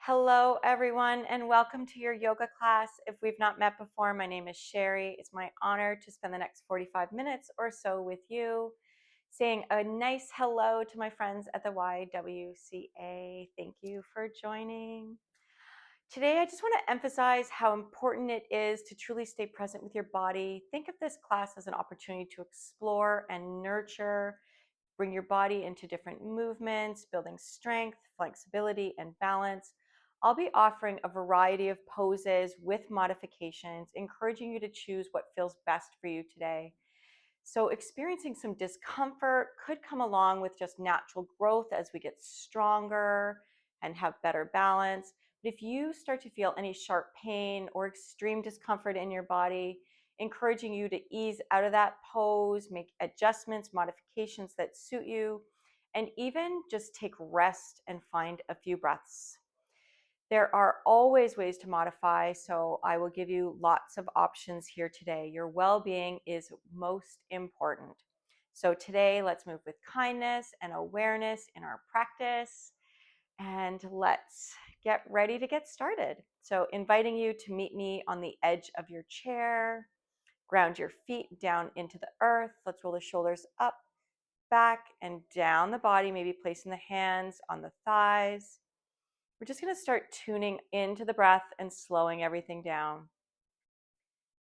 Hello, everyone, and welcome to your yoga class. If we've not met before, my name is Sherry. It's my honor to spend the next 45 minutes or so with you, saying a nice hello to my friends at the YWCA. Thank you for joining. Today, I just want to emphasize how important it is to truly stay present with your body. Think of this class as an opportunity to explore and nurture. Bring your body into different movements, building strength, flexibility, and balance. I'll be offering a variety of poses with modifications, encouraging you to choose what feels best for you today. So, experiencing some discomfort could come along with just natural growth as we get stronger and have better balance. But if you start to feel any sharp pain or extreme discomfort in your body, encouraging you to ease out of that pose, make adjustments, modifications that suit you, and even just take rest and find a few breaths. There are always ways to modify, so I will give you lots of options here today. Your well-being is most important. So today, let's move with kindness and awareness in our practice, and let's get ready to get started. So inviting you to meet me on the edge of your chair, ground your feet down into the earth. Let's roll the shoulders up, back, and down the body, maybe placing the hands on the thighs. We're just going to start tuning into the breath and slowing everything down.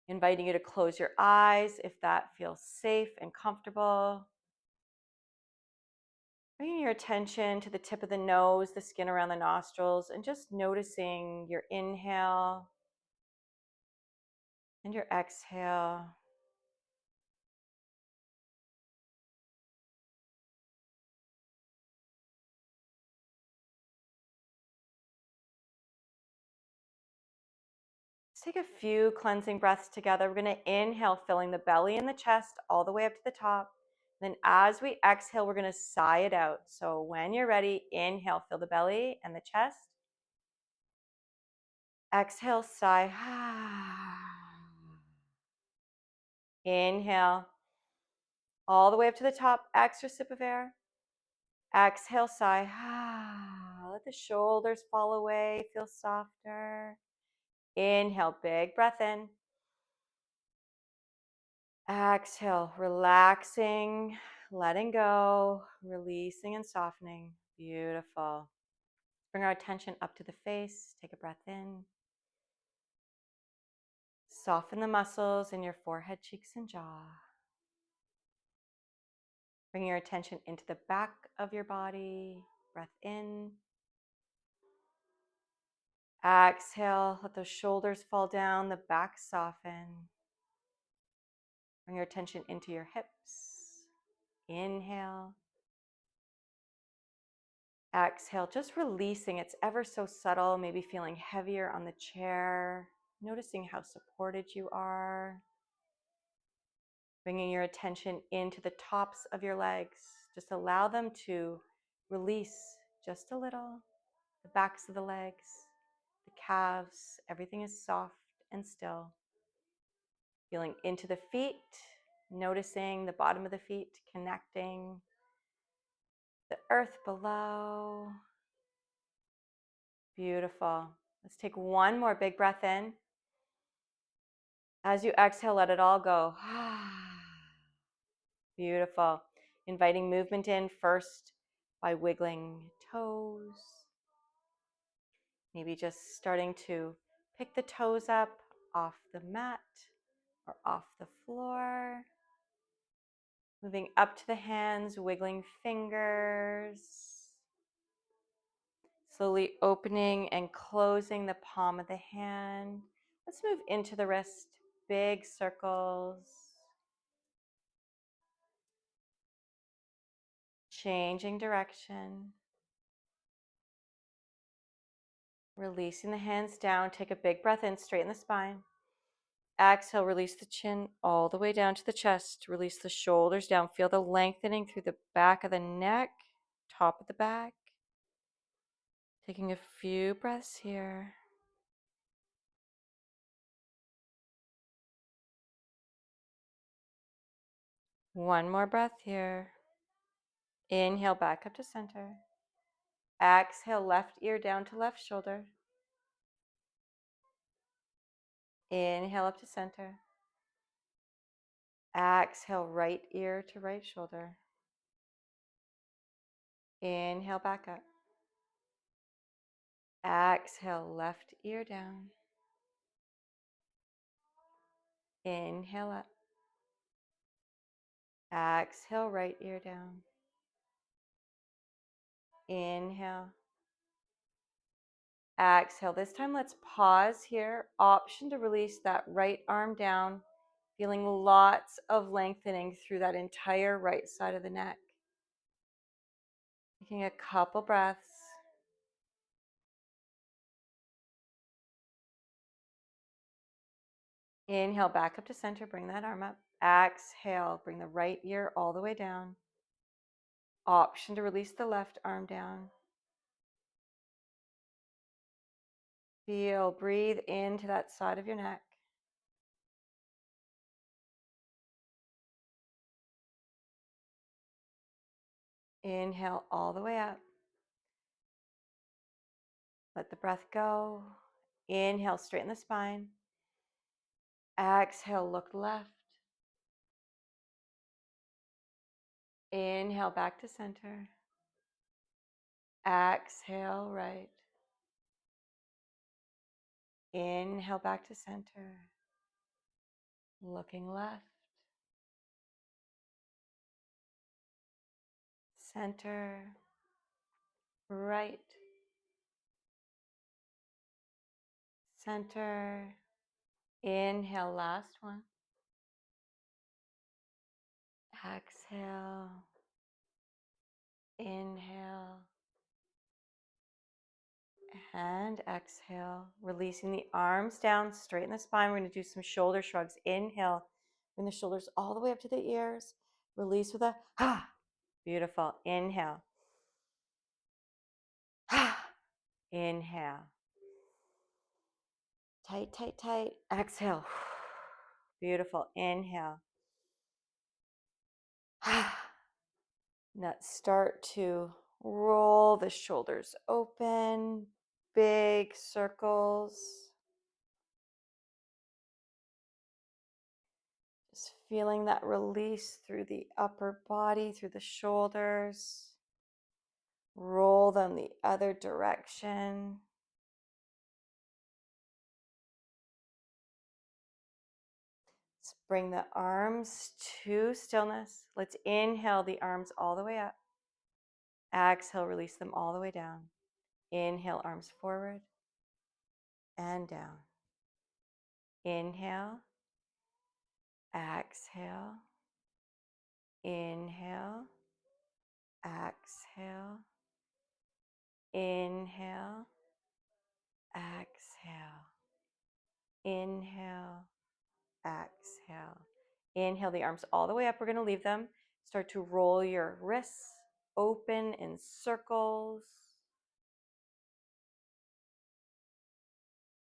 Inviting you to close your eyes if that feels safe and comfortable. Bringing your attention to the tip of the nose, the skin around the nostrils, and just noticing your inhale and your exhale. Let's take a few cleansing breaths together. We're going to inhale, filling the belly and the chest all the way up to the top. Then as we exhale, we're going to sigh it out. So when you're ready, inhale, fill the belly and the chest. Exhale, sigh. Inhale, all the way up to the top. Extra sip of air. Exhale, sigh. Let the shoulders fall away. Feel softer. Inhale, big breath in. Exhale, relaxing, letting go, releasing and softening. Beautiful. Bring our attention up to the face. Take a breath in. Soften the muscles in your forehead, cheeks, and jaw. Bring your attention into the back of your body. Breath in. Exhale, let those shoulders fall down, the back soften. Bring your attention into your hips. Inhale. Exhale, just releasing. It's ever so subtle, maybe feeling heavier on the chair, noticing how supported you are. Bringing your attention into the tops of your legs. Just allow them to release just a little. The backs of the legs, the calves, everything is soft and still. Feeling into the feet, noticing the bottom of the feet connecting, the earth below. Beautiful. Let's take one more big breath in. As you exhale, let it all go. Beautiful. Inviting movement in first by wiggling toes. Maybe just starting to pick the toes up off the mat or off the floor. Moving up to the hands, wiggling fingers. Slowly opening and closing the palm of the hand. Let's move into the wrist, big circles. Changing direction. Releasing the hands down. Take a big breath in, straighten the spine. Exhale, release the chin all the way down to the chest. Release the shoulders down. Feel the lengthening through the back of the neck, top of the back. Taking a few breaths here. One more breath here. Inhale back up to center. Exhale, left ear down to left shoulder. Inhale up to center. Exhale, right ear to right shoulder. Inhale, back up. Exhale, left ear down. Inhale up. Exhale, right ear down. Inhale. Exhale. This time, let's pause here. Option to release that right arm down, feeling lots of lengthening through that entire right side of the neck. Taking a couple breaths. Inhale, back up to center. Bring that arm up. Exhale, bring the right ear all the way down. Option to release the left arm down. Feel, breathe into that side of your neck. Inhale all the way up. Let the breath go. Inhale, straighten the spine. Exhale, look left. Inhale, back to center. Exhale, right. Inhale, back to center. Looking left. Center. Right. Center. Inhale, last one. Exhale. Inhale. And exhale. Releasing the arms down, straighten the spine. We're going to do some shoulder shrugs. Inhale. Bring the shoulders all the way up to the ears. Release with a ha. Beautiful. Inhale. Ha. Inhale. Tight, tight, tight. Exhale. Beautiful. Inhale. Now start to roll the shoulders open, big circles. Just feeling that release through the upper body, through the shoulders. Roll them the other direction. Let's bring the arms to stillness. Let's inhale the arms all the way up. Exhale, release them all the way down. Inhale, arms forward and down. Inhale, exhale, inhale, exhale, inhale, exhale, inhale, exhale. Inhale the arms all the way up. We're going to leave them. Start to roll your wrists open in circles.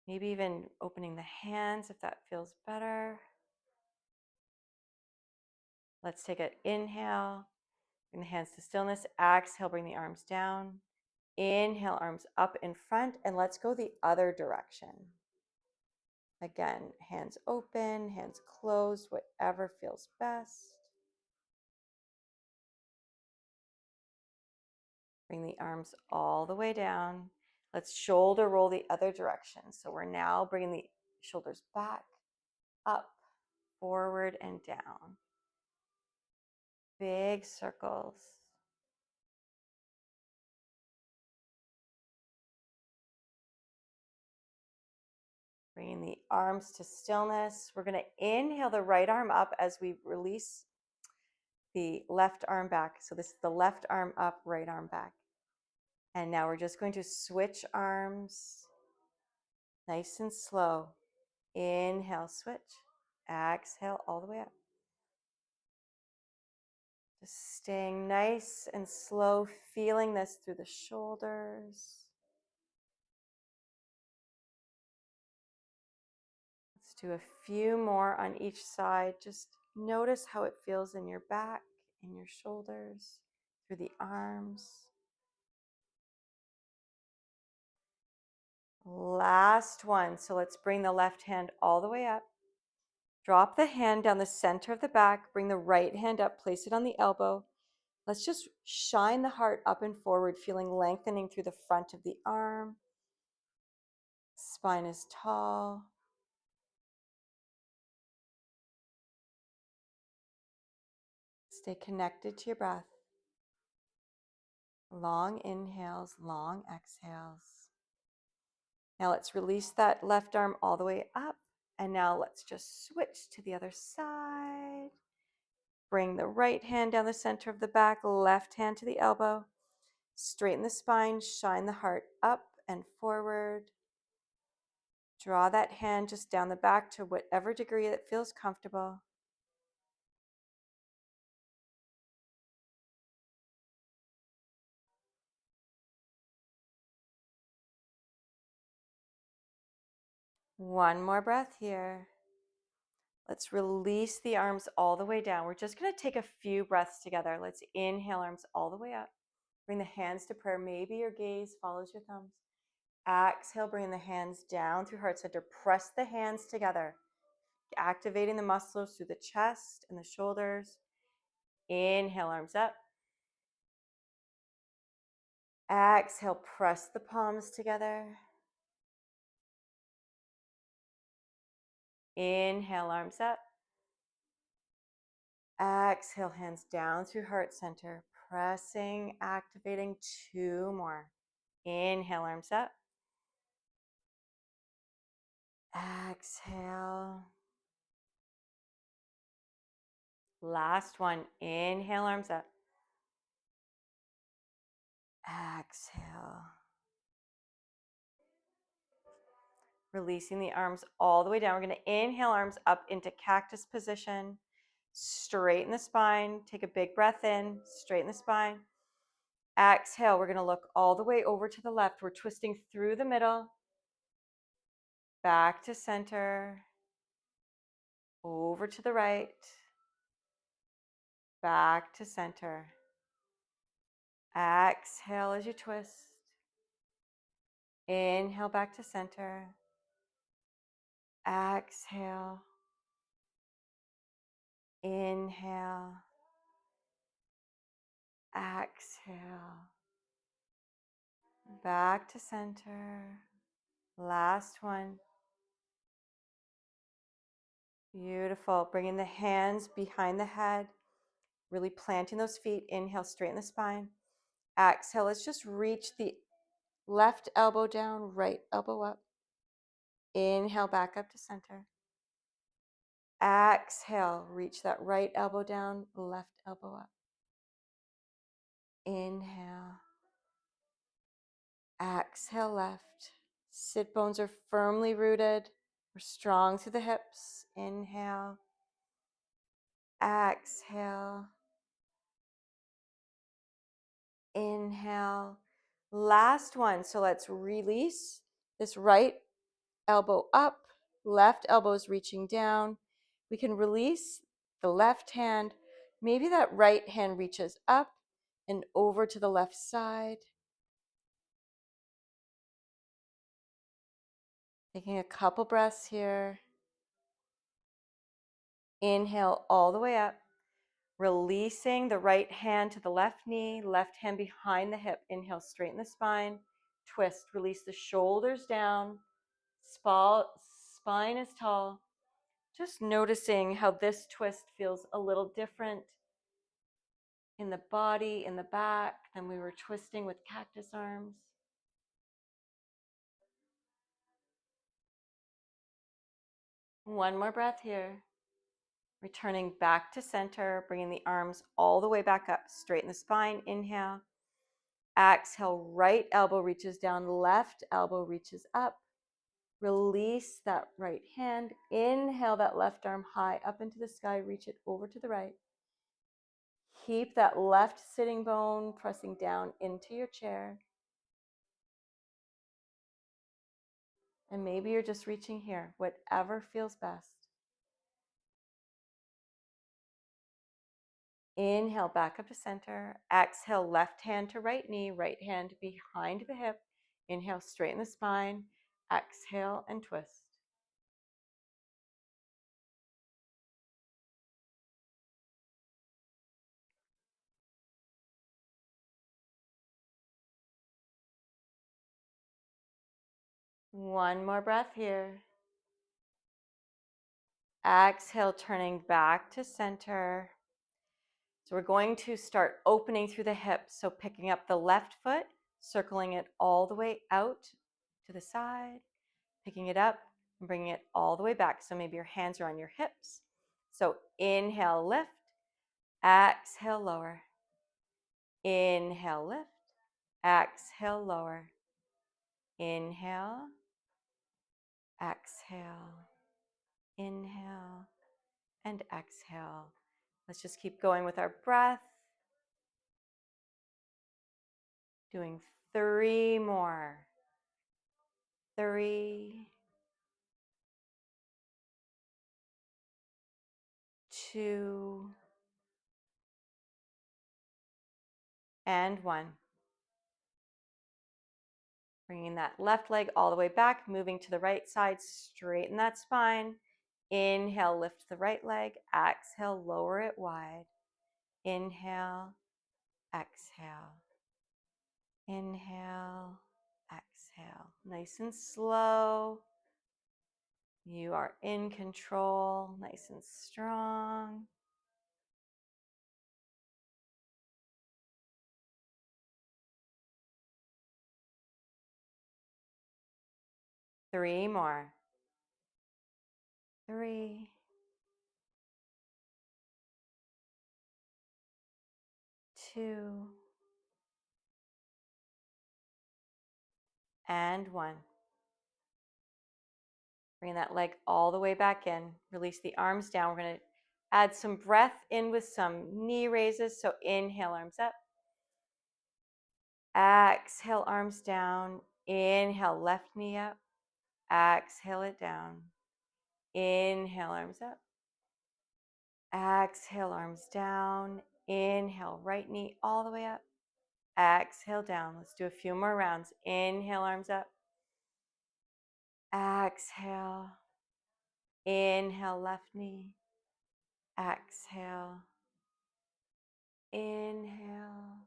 Maybe even opening the hands if that feels better. Let's take an inhale. Bring the hands to stillness. Exhale, bring the arms down. Inhale, arms up in front, and let's go the other direction. Again, hands open, hands closed, whatever feels best. Bring the arms all the way down. Let's shoulder roll the other direction. So we're now bringing the shoulders back, up, forward, and down. Big circles. Bringing the arms to stillness. We're going to inhale the right arm up as we release the left arm back. So this is the left arm up, right arm back. And now we're just going to switch arms nice and slow. Inhale, switch. Exhale, all the way up. Just staying nice and slow, feeling this through the shoulders. Let's do a few more on each side. Just notice how it feels in your back, in your shoulders, through the arms. Last one. So let's bring the left hand all the way up. Drop the hand down the center of the back. Bring the right hand up. Place it on the elbow. Let's just shine the heart up and forward, feeling lengthening through the front of the arm. Spine is tall. Stay connected to your breath. Long inhales, long exhales. Now let's release that left arm all the way up. And now let's just switch to the other side. Bring the right hand down the center of the back, left hand to the elbow. Straighten the spine, shine the heart up and forward. Draw that hand just down the back to whatever degree it feels comfortable. One more breath here. Let's release the arms all the way down. We're just going to take a few breaths together. Let's inhale, arms all the way up. Bring the hands to prayer. Maybe your gaze follows your thumbs. Exhale, bring the hands down through heart center. Press the hands together, activating the muscles through the chest and the shoulders. Inhale, arms up. Exhale, press the palms together. Inhale, arms up. Exhale, hands down through heart center. Pressing, activating. Two more. Inhale, arms up. Exhale. Last one. Inhale, arms up. Exhale. Releasing the arms all the way down. We're going to inhale, arms up into cactus position. Straighten the spine. Take a big breath in. Straighten the spine. Exhale. We're going to look all the way over to the left. We're twisting through the middle. Back to center. Over to the right. Back to center. Exhale as you twist. Inhale back to center. Exhale. Inhale. Exhale. Back to center. Last one. Beautiful. Bringing the hands behind the head. Really planting those feet. Inhale, straighten the spine. Exhale. Let's just reach the left elbow down, right elbow up. Inhale, back up to center. Exhale, reach that right elbow down, left elbow up. Inhale. Exhale, left. Sit bones are firmly rooted. We're strong through the hips. Inhale. Exhale. Inhale. Last one. So let's release this right elbow up. Left elbow is reaching down. We can release the left hand. Maybe that right hand reaches up and over to the left side. Taking a couple breaths here. Inhale all the way up. Releasing the right hand to the left knee, left hand behind the hip. Inhale, straighten the spine. Twist, release the shoulders down. Spine is tall. Just noticing how this twist feels a little different in the body, in the back, than we were twisting with cactus arms. One more breath here. Returning back to center, bringing the arms all the way back up. Straighten the spine. Inhale. Exhale, right elbow reaches down, left elbow reaches up. Release that right hand. Inhale that left arm high up into the sky. Reach it over to the right. Keep that left sitting bone pressing down into your chair. And maybe you're just reaching here, whatever feels best. Inhale, back up to center. Exhale, left hand to right knee, right hand behind the hip. Inhale, straighten the spine. Exhale and twist. One more breath here. Exhale, turning back to center. So we're going to start opening through the hips. So picking up the left foot, circling it all the way out to the side, picking it up and bringing it all the way back. So maybe your hands are on your hips. So inhale, lift. Exhale, lower. Inhale, lift. Exhale, lower. Inhale. Exhale. Inhale and exhale. Let's just keep going with our breath. Doing 3 more. 3, 2, and 1. Bringing that left leg all the way back, moving to the right side, straighten that spine. Inhale, lift the right leg. Exhale, lower it wide. Inhale, exhale. Inhale, exhale. Nice and slow. You are in control, nice and strong. Three more. 3, 2, and 1. Bring that leg all the way back in. Release the arms down. We're going to add some breath in with some knee raises. So inhale, arms up. Exhale, arms down. Inhale, left knee up. Exhale it down. Inhale, arms up. Exhale, arms down. Inhale, right knee all the way up. Exhale down. Let's do a few more rounds. Inhale, arms up. Exhale. Inhale, left knee. Exhale. Inhale.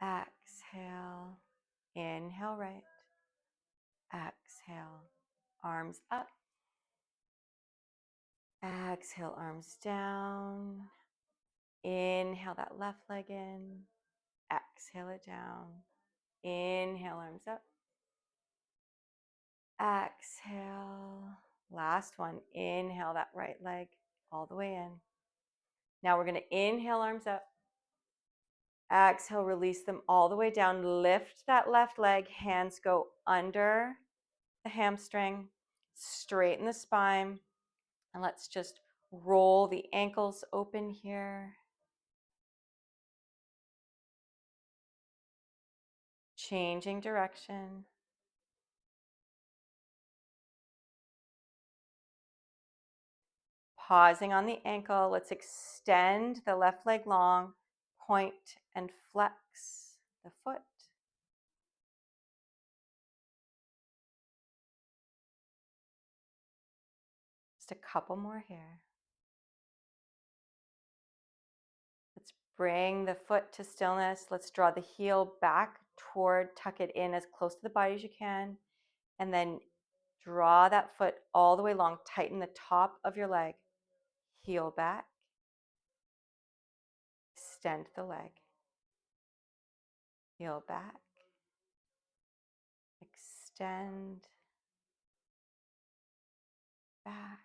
Exhale. Inhale, right. Exhale. Arms up. Exhale, arms down. Inhale that left leg in. Exhale it down. Inhale, arms up. Exhale. Last one. Inhale that right leg all the way in. Now we're going to inhale, arms up. Exhale, release them all the way down. Lift that left leg. Hands go under the hamstring. Straighten the spine. And let's just roll the ankles open here. Changing direction. Pausing on the ankle. Let's extend the left leg long. Point and flex the foot. Just a couple more here. Let's bring the foot to stillness. Let's draw the heel back toward, tuck it in as close to the body as you can. And then draw that foot all the way long. Tighten the top of your leg. Heel back. Extend the leg. Heel back. Extend. Back.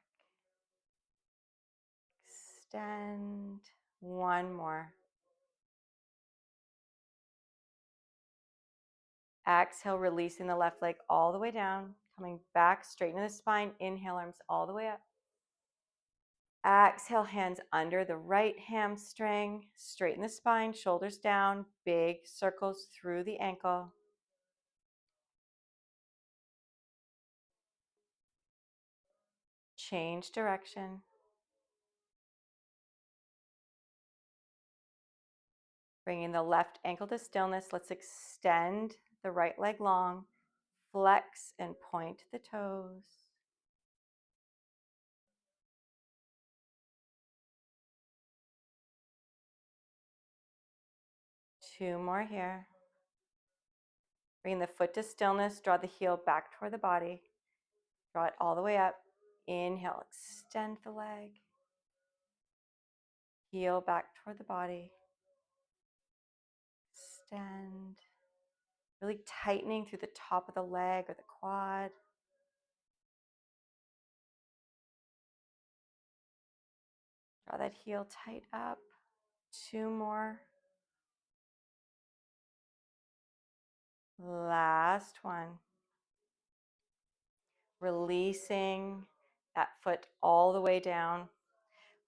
Extend. One more. Exhale, releasing the left leg all the way down. Coming back, straighten the spine. Inhale, arms all the way up. Exhale, hands under the right hamstring. Straighten the spine, shoulders down. Big circles through the ankle. Change direction. Bringing the left ankle to stillness. Let's extend the right leg long. Flex and point the toes. 2 more here. Bring the foot to stillness. Draw the heel back toward the body. Draw it all the way up. Inhale, extend the leg. Heel back toward the body. Extend. Really tightening through the top of the leg or the quad. Draw that heel tight up. 2 more. Last one. Releasing that foot all the way down.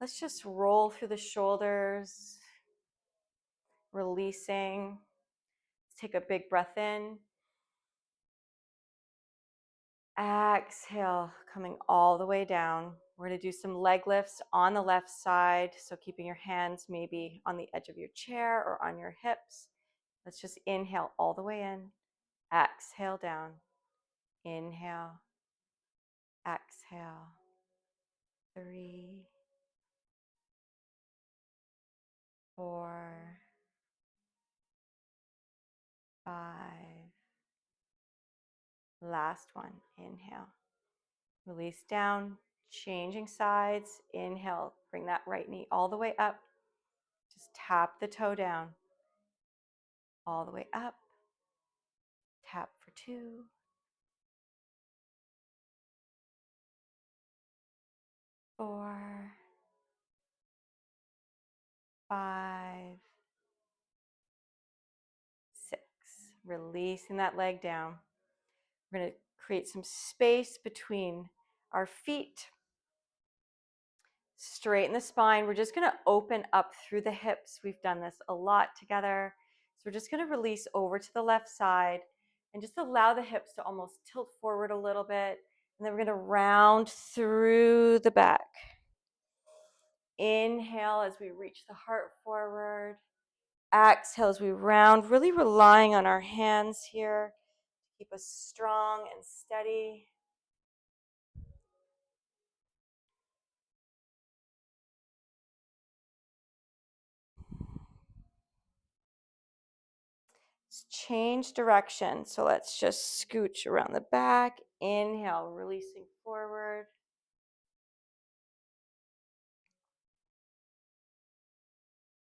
Let's just roll through the shoulders. Releasing. Let's take a big breath in. Exhale, coming all the way down. We're going to do some leg lifts on the left side. So keeping your hands maybe on the edge of your chair or on your hips. Let's just inhale all the way in. Exhale down. Inhale. Exhale. 3, 4, 5. Last one. Inhale. Release down. Changing sides. Inhale. Bring that right knee all the way up. Just tap the toe down. All the way up. Tap for 2. 4, 5, 6. Releasing that leg down. We're going to create some space between our feet. Straighten the spine. We're just going to open up through the hips. We've done this a lot together. So we're just going to release over to the left side and just allow the hips to almost tilt forward a little bit. And then we're going to round through the back. Inhale as we reach the heart forward. Exhale as we round, really relying on our hands here to keep us strong and steady. Let's change direction. So let's just scooch around the back. Inhale, releasing forward.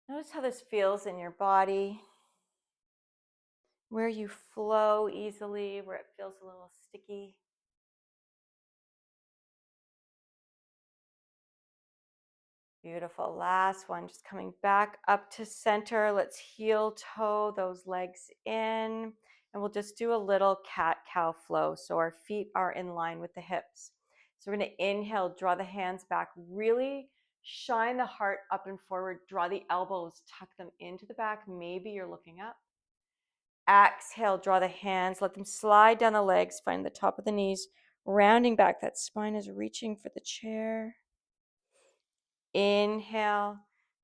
Notice how this feels in your body, where you flow easily, where it feels a little sticky. Beautiful. Last one, just coming back up to center. Let's heel toe those legs in. And we'll just do a little cat-cow flow. So our feet are in line with the hips. So we're going to inhale, draw the hands back, really shine the heart up and forward, draw the elbows, tuck them into the back. Maybe you're looking up. Exhale, draw the hands, let them slide down the legs, find the top of the knees, rounding back. That spine is reaching for the chair. Inhale,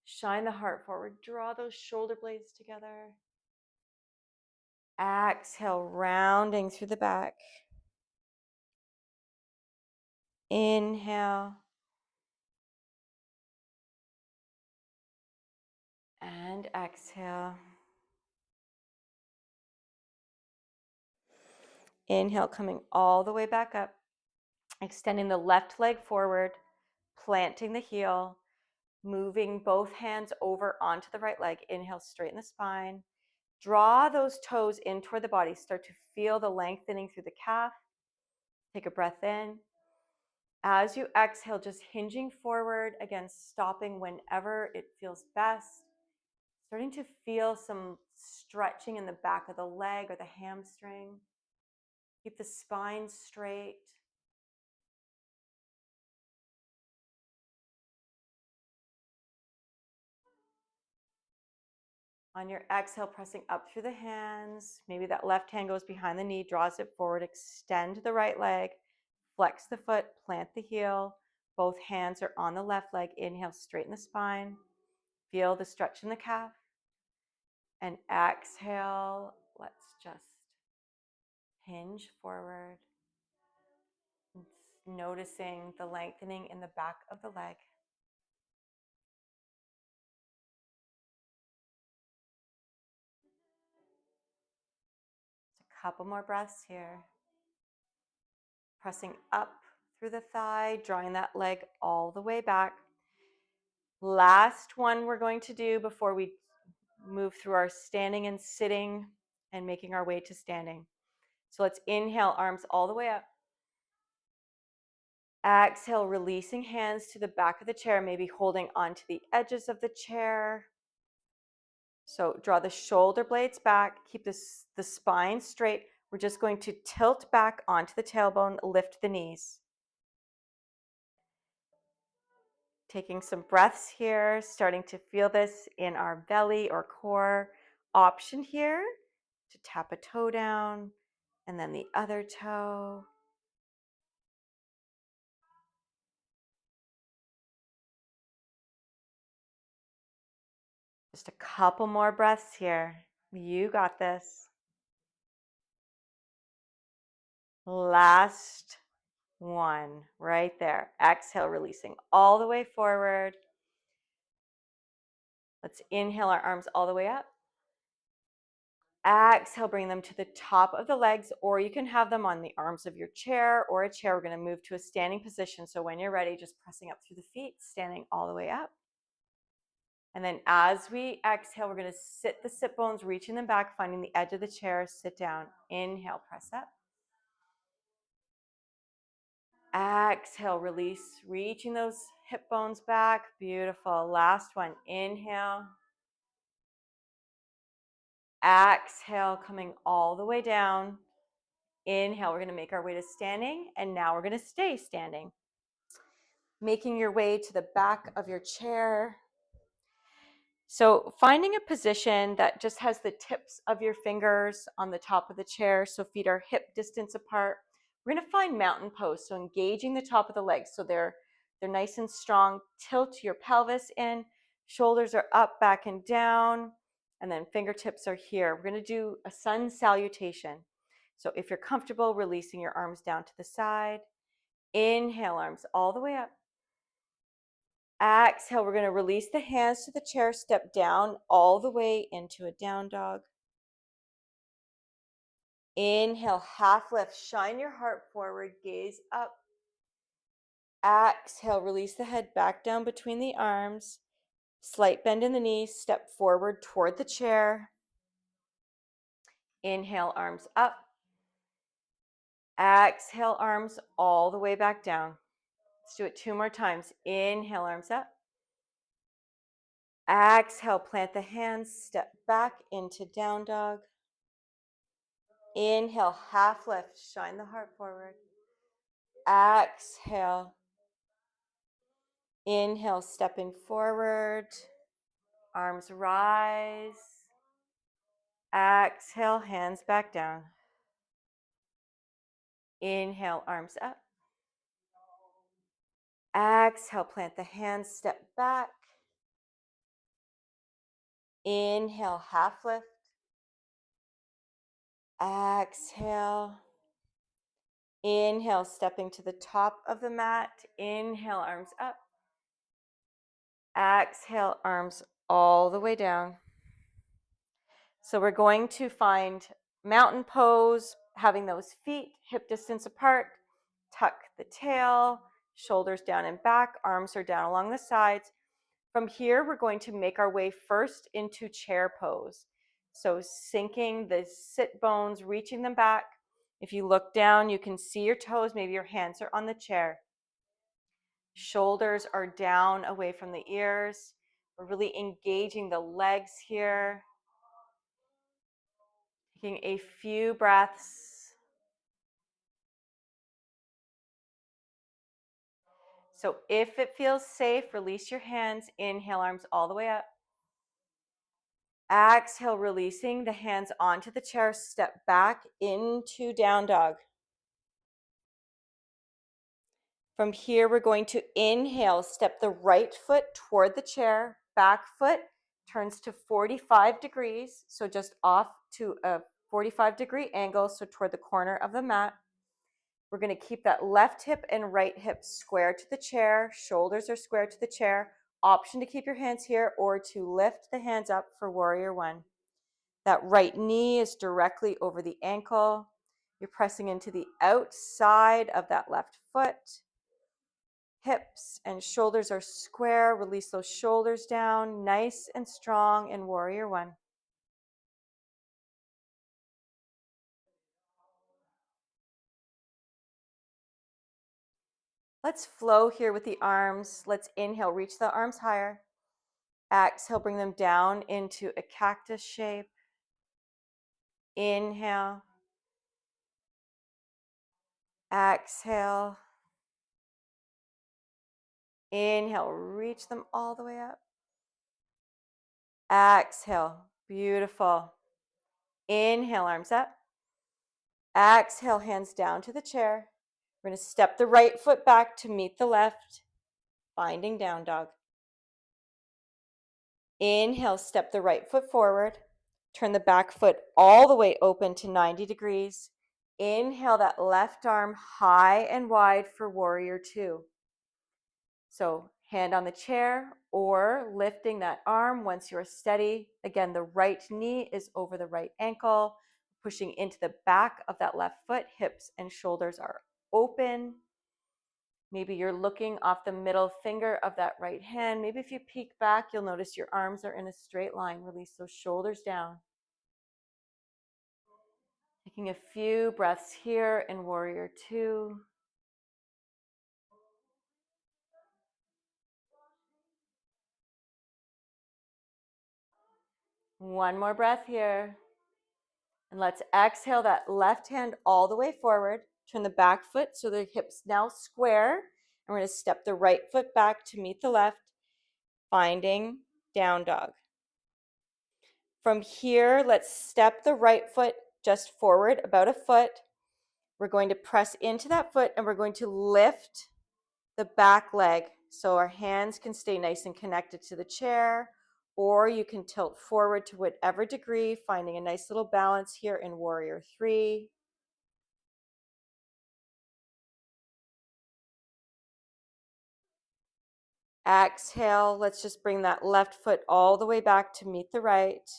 shine the heart forward, draw those shoulder blades together. Exhale, rounding through the back. Inhale. And exhale. Inhale, coming all the way back up. Extending the left leg forward, planting the heel, moving both hands over onto the right leg. Inhale, straighten the spine. Draw those toes in toward the body. Start to feel the lengthening through the calf. Take a breath in. As you exhale, just hinging forward, again, stopping whenever it feels best. Starting to feel some stretching in the back of the leg or the hamstring. Keep the spine straight. On your exhale, pressing up through the hands. Maybe that left hand goes behind the knee, draws it forward. Extend the right leg. Flex the foot, plant the heel. Both hands are on the left leg. Inhale, straighten the spine. Feel the stretch in the calf. And exhale, let's just Hinge forward. Noticing the lengthening in the back of the leg. Just a couple more breaths here. Pressing up through the thigh, drawing that leg all the way back. Last one we're going to do before we move through our standing and sitting and making our way to standing. So let's inhale, arms all the way up. Exhale, releasing hands to the back of the chair, maybe holding onto the edges of the chair. So draw the shoulder blades back, keep the spine straight. We're just going to tilt back onto the tailbone, lift the knees. Taking some breaths here, starting to feel this in our belly or core. Option here to tap a toe down and then the other toe. Just a couple more breaths here. You got this. Last one, right there. Exhale, releasing all the way forward. Let's inhale our arms all the way up. Exhale, bring them to the top of the legs, or you can have them on the arms of your chair or a chair. We're going to move to a standing position. So when you're ready, just pressing up through the feet, standing all the way up. And then as we exhale, we're going to sit the sit bones, reaching them back, finding the edge of the chair, sit down. Inhale, press up. Exhale, release, reaching those hip bones back. Beautiful. Last one. Inhale. Exhale, coming all the way down. Inhale, we're going to make our way to standing, and now we're going to stay standing. Making your way to the back of your chair. So finding a position that just has the tips of your fingers on the top of the chair, so feet are hip distance apart. We're going to find mountain pose, so engaging the top of the legs so they're nice and strong. Tilt your pelvis in, shoulders are up, back, and down, and then fingertips are here. We're going to do a sun salutation. So if you're comfortable, releasing your arms down to the side. Inhale, arms all the way up. Exhale, we're going to release the hands to the chair, step down all the way into a down dog. Inhale, half lift, shine your heart forward, gaze up. Exhale, release the head back down between the arms. Slight bend in the knees, step forward toward the chair. Inhale, arms up. Exhale, arms all the way back down. Let's do it 2 more times. Inhale, arms up. Exhale, plant the hands, step back into down dog. Inhale, half lift, shine the heart forward. Exhale. Inhale, stepping forward. Arms rise. Exhale, hands back down. Inhale, arms up. Exhale, plant the hands, step back. Inhale, half lift. Exhale. Inhale, stepping to the top of the mat. Inhale, arms up. Exhale, arms all the way down. So we're going to find mountain pose, having those feet hip distance apart. Tuck the tail, shoulders down and back, arms are down along the sides. From here, we're going to make our way first into chair pose. So sinking the sit bones, reaching them back. If you look down, you can see your toes, maybe your hands are on the chair. Shoulders are down away from the ears. We're really engaging the legs here. Taking a few breaths. So if it feels safe, release your hands. Inhale, arms all the way up. Exhale, releasing the hands onto the chair. Step back into down dog. From here, we're going to inhale, step the right foot toward the chair. Back foot turns to 45 degrees, so just off to a 45-degree angle, so toward the corner of the mat. We're going to keep that left hip and right hip square to the chair. Shoulders are square to the chair. Option to keep your hands here or to lift the hands up for warrior one. That right knee is directly over the ankle. You're pressing into the outside of that left foot. Hips and shoulders are square. Release those shoulders down, nice and strong in warrior one. Let's flow here with the arms. Let's inhale, reach the arms higher. Exhale, bring them down into a cactus shape. Inhale. Exhale. Inhale, reach them all the way up. Exhale, beautiful. Inhale, arms up. Exhale, hands down to the chair. We're going to step the right foot back to meet the left, finding down dog. Inhale, step the right foot forward. Turn the back foot all the way open to 90 degrees. Inhale that left arm high and wide for warrior two. So hand on the chair or lifting that arm once you're steady. Again, the right knee is over the right ankle, pushing into the back of that left foot. Hips and shoulders are open. Maybe you're looking off the middle finger of that right hand. Maybe if you peek back, you'll notice your arms are in a straight line. Release those shoulders down. Taking a few breaths here in warrior two. One more breath here. And let's exhale that left hand all the way forward. Turn the back foot so the hips now square. And we're going to step the right foot back to meet the left, finding down dog. From here, let's step the right foot just forward about a foot. We're going to press into that foot and we're going to lift the back leg so our hands can stay nice and connected to the chair, or you can tilt forward to whatever degree, finding a nice little balance here in warrior three. Exhale, let's just bring that left foot all the way back to meet the right.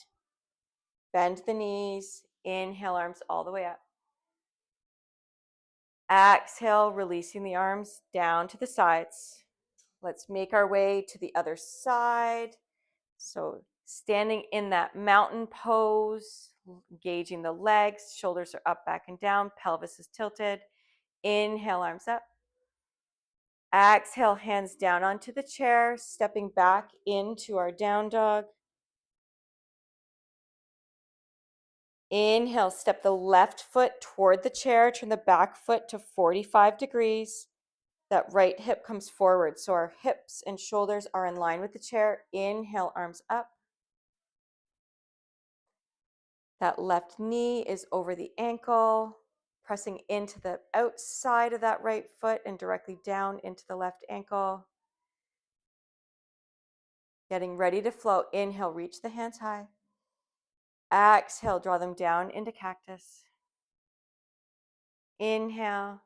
Bend the knees, inhale, arms all the way up. Exhale, releasing the arms down to the sides. Let's make our way to the other side. So standing in that mountain pose, engaging the legs, shoulders are up, back, and down, pelvis is tilted. Inhale, arms up. Exhale, hands down onto the chair, stepping back into our down dog. Inhale, step the left foot toward the chair, turn the back foot to 45 degrees. That right hip comes forward, so our hips and shoulders are in line with the chair. Inhale, arms up. That left knee is over the ankle, pressing into the outside of that right foot and directly down into the left ankle. Getting ready to flow. Inhale, reach the hands high. Exhale, draw them down into cactus. Inhale.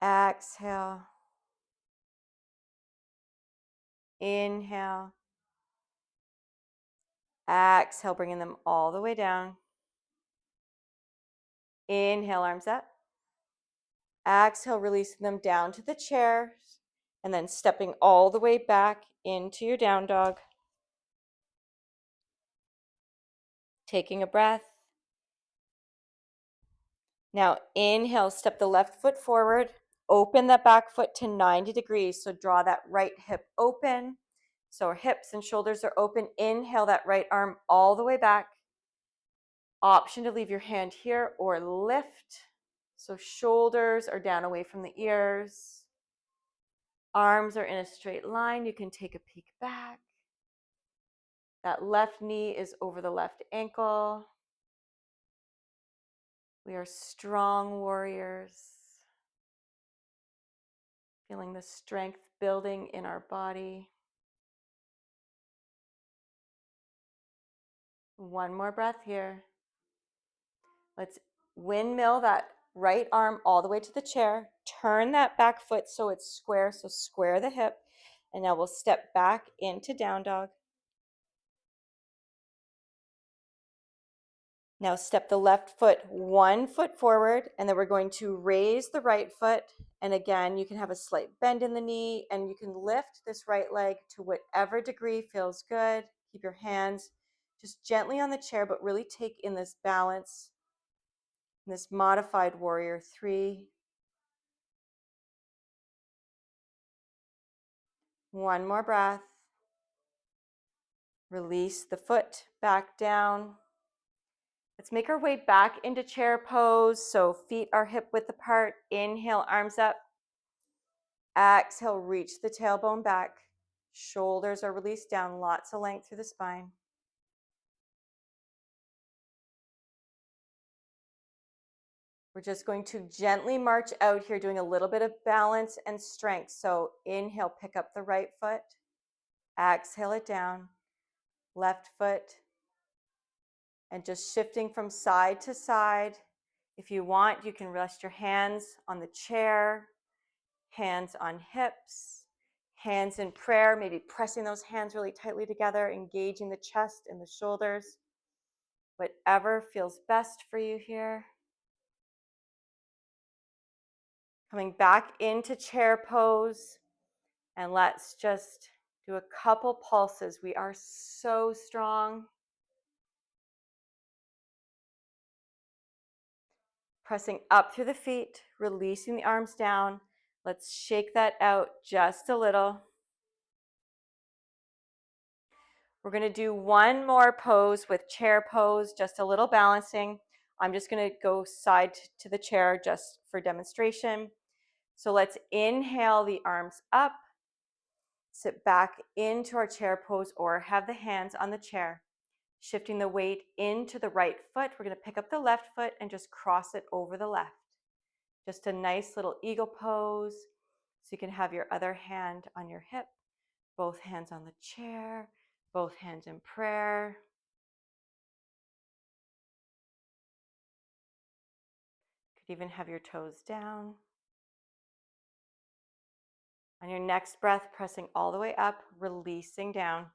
Exhale. Inhale. Exhale, bringing them all the way down. Inhale, arms up. Exhale, releasing them down to the chair, and then stepping all the way back into your down dog. Taking a breath. Now inhale, step the left foot forward, open that back foot to 90 degrees. So draw that right hip open. So our hips and shoulders are open. Inhale that right arm all the way back. Option to leave your hand here or lift. So shoulders are down away from the ears. Arms are in a straight line. You can take a peek back. That left knee is over the left ankle. We are strong warriors. Feeling the strength building in our body. One more breath here. Let's windmill that right arm all the way to the chair. Turn that back foot so it's square, so square the hip. And now we'll step back into down dog. Now step the left foot 1 foot forward, and then we're going to raise the right foot. And again, you can have a slight bend in the knee, and you can lift this right leg to whatever degree feels good. Keep your hands just gently on the chair, but really take in this balance, in this modified warrior 3. One more breath. Release the foot back down. Let's make our way back into chair pose. So feet are hip width apart. Inhale, arms up. Exhale, reach the tailbone back. Shoulders are released down, lots of length through the spine. We're just going to gently march out here, doing a little bit of balance and strength. So inhale, pick up the right foot. Exhale it down. Left foot. And just shifting from side to side. If you want, you can rest your hands on the chair, hands on hips, hands in prayer, maybe pressing those hands really tightly together, engaging the chest and the shoulders. Whatever feels best for you here. Coming back into chair pose, and let's just do a couple pulses. We are so strong. Pressing up through the feet, releasing the arms down. Let's shake that out just a little. We're going to do one more pose with chair pose, just a little balancing. I'm just going to go side to the chair just for demonstration. So let's inhale the arms up, sit back into our chair pose or have the hands on the chair. Shifting the weight into the right foot, we're going to pick up the left foot and just cross it over the left. Just a nice little eagle pose. So you can have your other hand on your hip, both hands on the chair, both hands in prayer. Could even have your toes down. On your next breath, pressing all the way up, releasing down.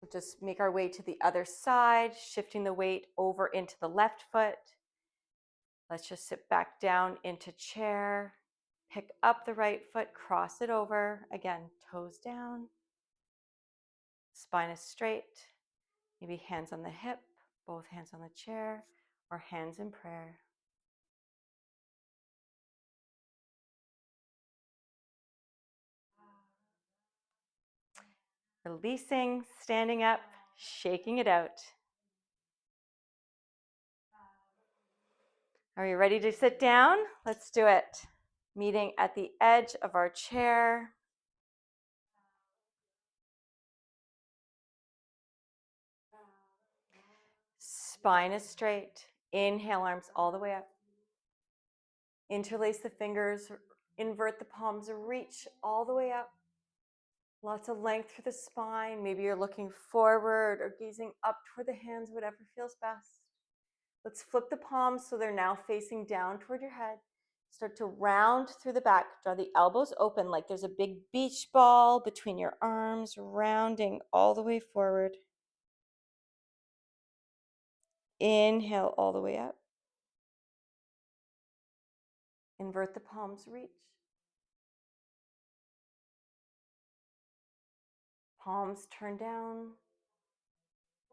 We'll just make our way to the other side, shifting the weight over into the left foot. Let's just sit back down into chair. Pick up the right foot, cross it over. Again, toes down. Spine is straight. Maybe hands on the hip, both hands on the chair, or hands in prayer. Releasing, standing up, shaking it out. Are you ready to sit down? Let's do it. Meeting at the edge of our chair. Spine is straight. Inhale, arms all the way up. Interlace the fingers, invert the palms, reach all the way up. Lots of length through the spine. Maybe you're looking forward or gazing up toward the hands, whatever feels best. Let's flip the palms so they're now facing down toward your head. Start to round through the back. Draw the elbows open like there's a big beach ball between your arms, rounding all the way forward. Inhale all the way up. Invert the palms, reach. Palms turn down.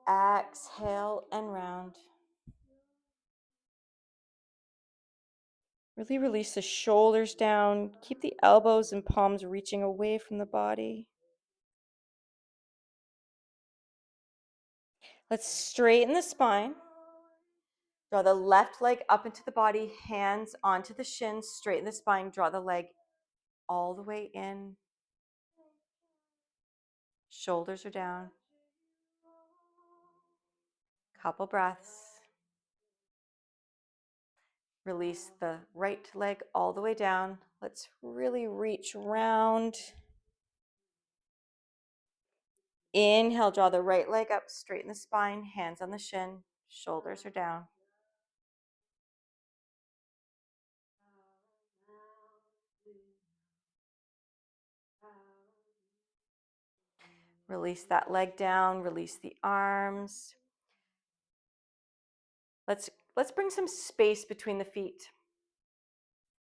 Exhale and round. Really release the shoulders down. Keep the elbows and palms reaching away from the body. Let's straighten the spine. Draw the left leg up into the body, hands onto the shins, straighten the spine, draw the leg all the way in. Shoulders are down. Couple breaths. Release the right leg all the way down. Let's really reach round. Inhale, draw the right leg up, straighten the spine, hands on the shin, shoulders are down. Release that leg down, release the arms. Let's bring some space between the feet.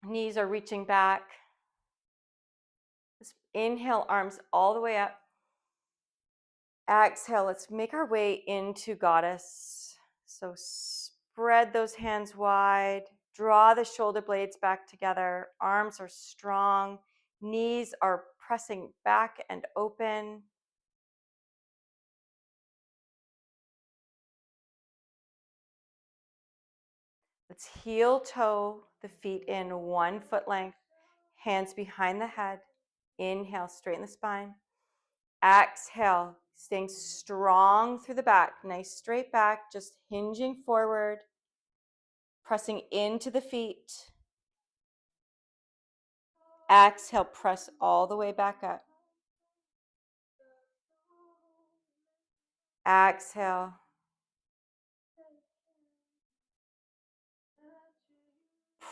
Knees are reaching back. Let's inhale, arms all the way up. Exhale, let's make our way into goddess. So spread those hands wide. Draw the shoulder blades back together. Arms are strong. Knees are pressing back and open. Let's heel toe the feet in 1 foot length. Hands behind the head. Inhale, straighten the spine. Exhale, staying strong through the back. Nice straight back, just hinging forward, pressing into the feet. Exhale, press all the way back up. Exhale.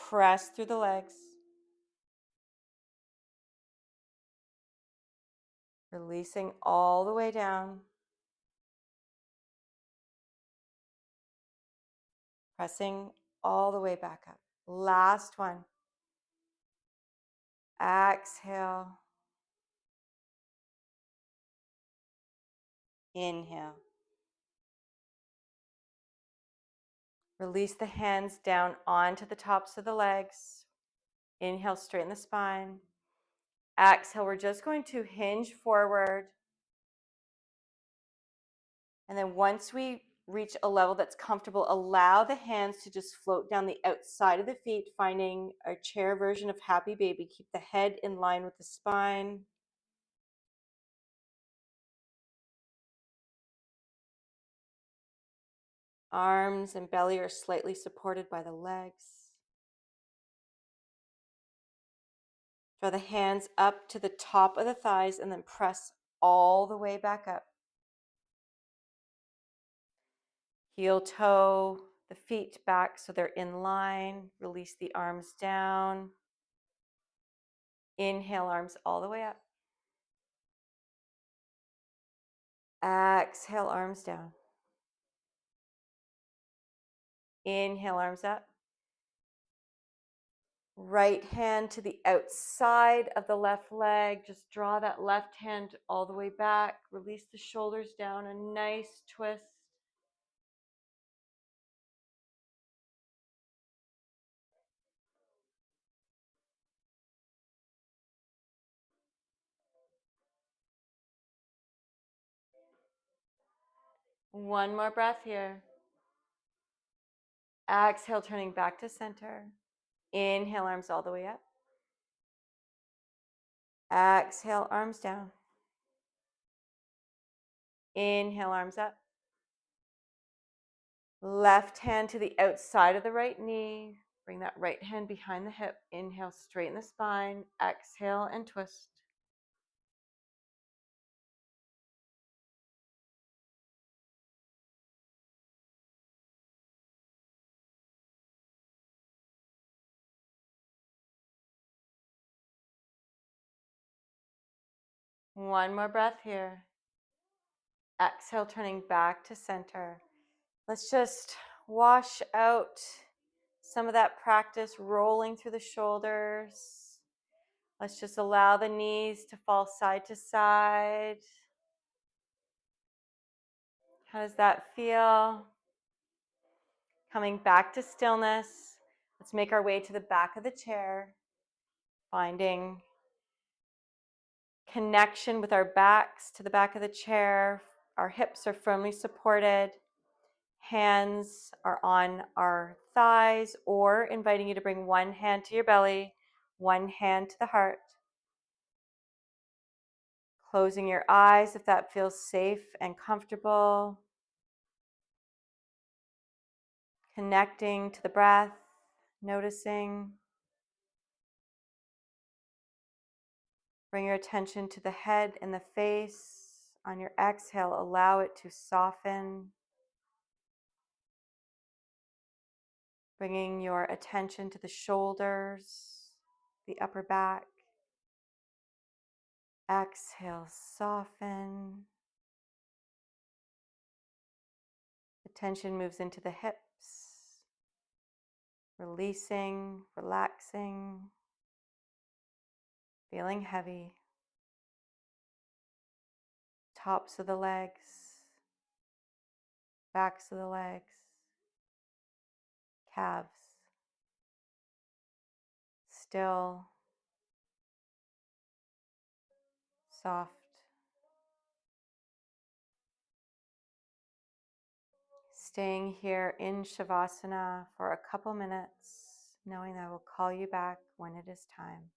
Press through the legs. Releasing all the way down. Pressing all the way back up. Last one. Exhale. Inhale. Release the hands down onto the tops of the legs. Inhale, straighten the spine. Exhale, we're just going to hinge forward. And then once we reach a level that's comfortable, allow the hands to just float down the outside of the feet, finding a chair version of happy baby. Keep the head in line with the spine. Arms and belly are slightly supported by the legs. Draw the hands up to the top of the thighs and then press all the way back up. Heel toe the feet back so they're in line. Release the arms down. Inhale, arms all the way up. Exhale, arms down. Inhale, arms up. Right hand to the outside of the left leg. Just draw that left hand all the way back. Release the shoulders down. A nice twist. One more breath here. Exhale, turning back to center. Inhale, arms all the way up. Exhale, arms down. Inhale, arms up. Left hand to the outside of the right knee. Bring that right hand behind the hip. Inhale, straighten the spine. Exhale and twist. One more breath here. Exhale, turning back to center. Let's just wash out some of that practice rolling through the shoulders. Let's just allow the knees to fall side to side. How does that feel? Coming back to stillness. Let's make our way to the back of the chair, finding connection with our backs to the back of the chair. Our hips are firmly supported. Hands are on our thighs, or inviting you to bring one hand to your belly, one hand to the heart. Closing your eyes if that feels safe and comfortable. Connecting to the breath, noticing. Bring your attention to the head and the face, On your exhale, allow it to soften, bringing your attention to the shoulders, the upper back. Exhale, soften. The tension moves into the hips, releasing, relaxing, feeling heavy. Tops of the legs, backs of the legs, calves. Still, soft. Staying here in Shavasana for a couple minutes, knowing that I will call you back when it is time.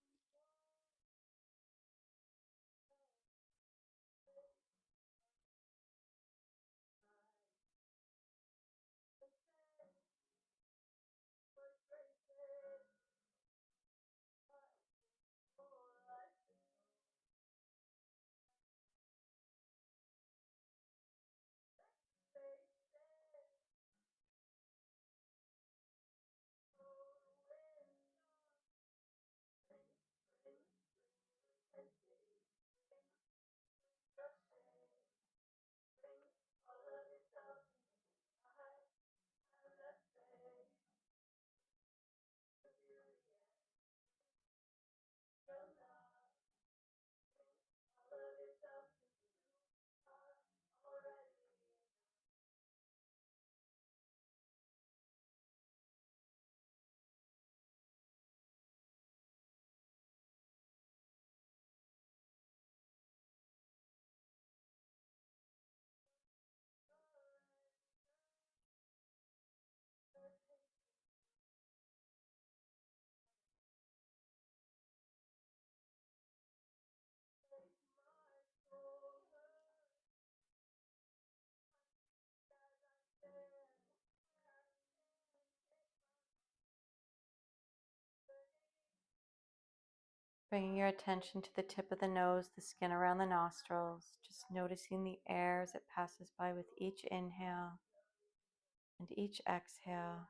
Bringing your attention to the tip of the nose, the skin around the nostrils, just noticing the air as it passes by with each inhale and each exhale.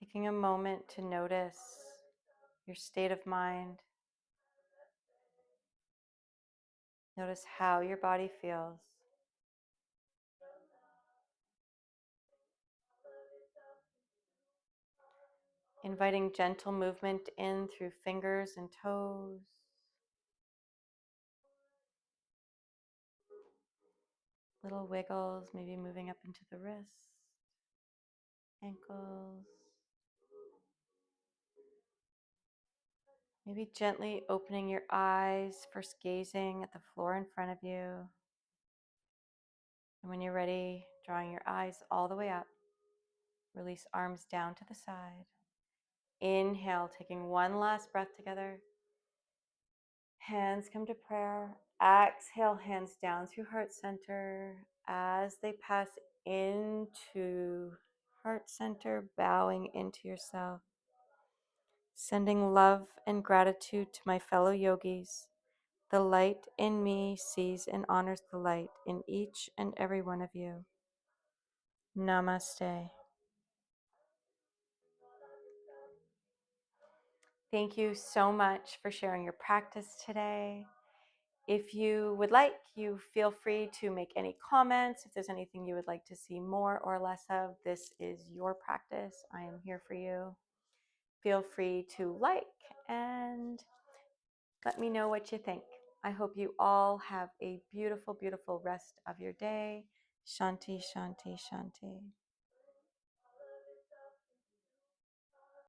Taking a moment to notice your state of mind. Notice how your body feels. Inviting gentle movement in through fingers and toes. Little wiggles, maybe moving up into the wrists, ankles. Maybe gently opening your eyes, first gazing at the floor in front of you. And when you're ready, drawing your eyes all the way up. Release arms down to the side. Inhale, taking one last breath together. Hands come to prayer. Exhale, hands down through heart center. As they pass into heart center, bowing into yourself. Sending love and gratitude to my fellow yogis. The light in me sees and honors the light in each and every one of you. Namaste. Thank you so much for sharing your practice today. If you would like, you feel free to make any comments. If there's anything you would like to see more or less of, this is your practice. I am here for you. Feel free to like and let me know what you think. I hope you all have a beautiful, beautiful rest of your day. Shanti, Shanti, Shanti.